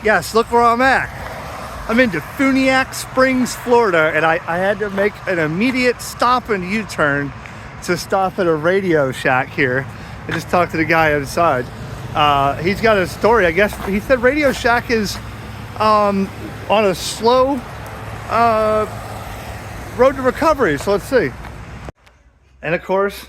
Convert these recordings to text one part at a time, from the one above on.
Yes, look where I'm at. I'm in Defuniak Springs, Florida, and I had to make an immediate stop and U-turn to stop at a Radio Shack here. I just talked to the guy outside. He's got a story, I guess. He said Radio Shack is on a slow road to recovery, so let's see. And of course,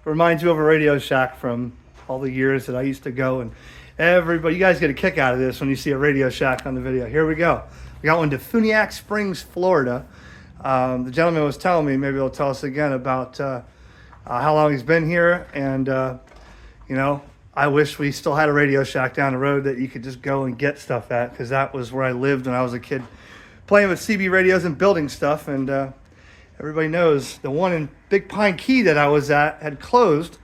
reminds you of a Radio Shack from all the years that I used to go, and everybody, you guys get a kick out of this when you see a Radio Shack on the video. Here we go. We got one in Defuniak Springs, Florida. The gentleman was telling me, maybe he'll tell us again about how long he's been here, and you know, I wish we still had a Radio Shack down the road that you could just go and get stuff at, because that was where I lived when I was a kid, playing with CB radios and building stuff. And everybody knows the one in Big Pine Key that I was at had closed.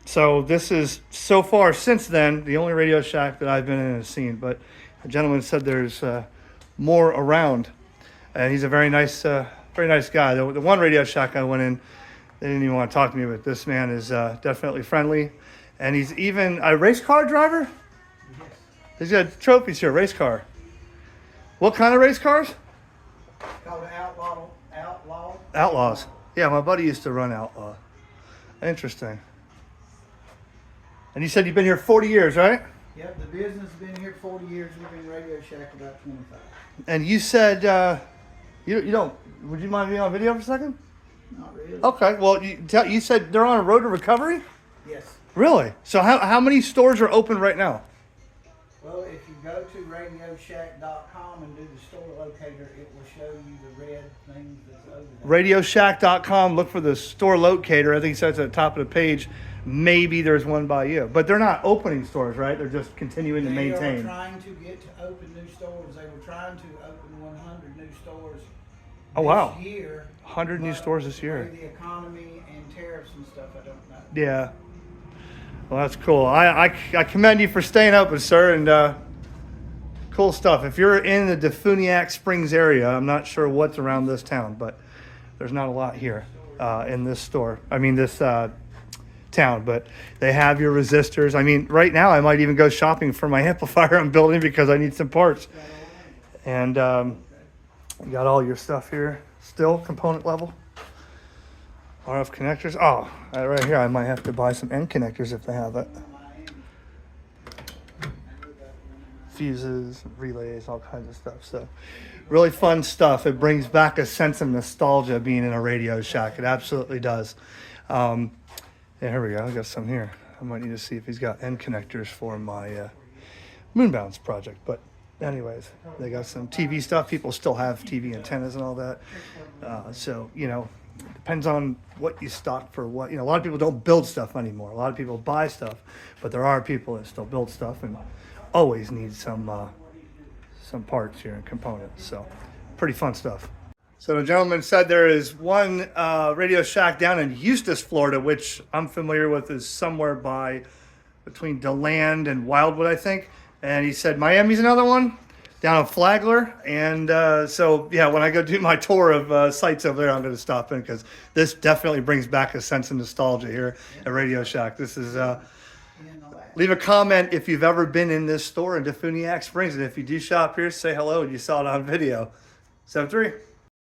So this is, so far since then, the only Radio Shack that I've been in and seen. But the gentleman said there's more around, and he's a very nice guy. The one Radio Shack I went in, they didn't even want to talk to me, but this man is definitely friendly. And he's even a race car driver? Yes. He's got trophies here, race car. What kind of race cars? Called Outlaws. Yeah, my buddy used to run Outlaw. Interesting. And you said you've been here 40 years, right? Yep, the business has been here 40 years. We've been Radio Shack about 25. And you said you don't. Would you mind being on video for a second? Not really. Okay. Well, you said they're on a road to recovery? Yes. Really? So how many stores are open right now? Well, if you go to radioshack.com and do the store locator, it will show you the red things that's over there. Radioshack.com, look for the store locator. I think it says at the top of the page. Maybe there's one by you. But they're not opening stores, right? They're just continuing to maintain. They are trying to get to open new stores. They were trying to open 100 new stores this year. 100 new stores this year. The economy and tariffs and stuff, I don't know. Yeah. Well, that's cool. I commend you for staying open, sir, and cool stuff. If you're in the Defuniak Springs area, I'm not sure what's around this town, but there's not a lot here in this store. I mean, this town, but they have your resistors. I mean, right now I might even go shopping for my amplifier I'm building because I need some parts. And you got all your stuff here, still component level. RF connectors. Oh, right here I might have to buy some end connectors if they have it. Fuses, relays, all kinds of stuff. So really fun stuff. It brings back a sense of nostalgia being in a Radio Shack. It absolutely does. Yeah, here we go. I got some here. I might need to see if he's got end connectors for my Moonbounce project. But anyways, they got some TV stuff. People still have TV antennas and all that. So, you know, depends on what you stock for what. You know, a lot of people don't build stuff anymore. A lot of people buy stuff, but there are people that still build stuff and always need some parts here and components. So pretty fun stuff. So the gentleman said there is one Radio Shack down in Eustis, Florida, which I'm familiar with, is somewhere between DeLand and Wildwood, I think. And he said Miami's another one down in Flagler. And so, yeah, when I go do my tour of sites over there, I'm going to stop in because this definitely brings back a sense of nostalgia here at Radio Shack. This is, leave a comment if you've ever been in this store in Defuniak Springs. And if you do shop here, say hello and you saw it on video. 7-3.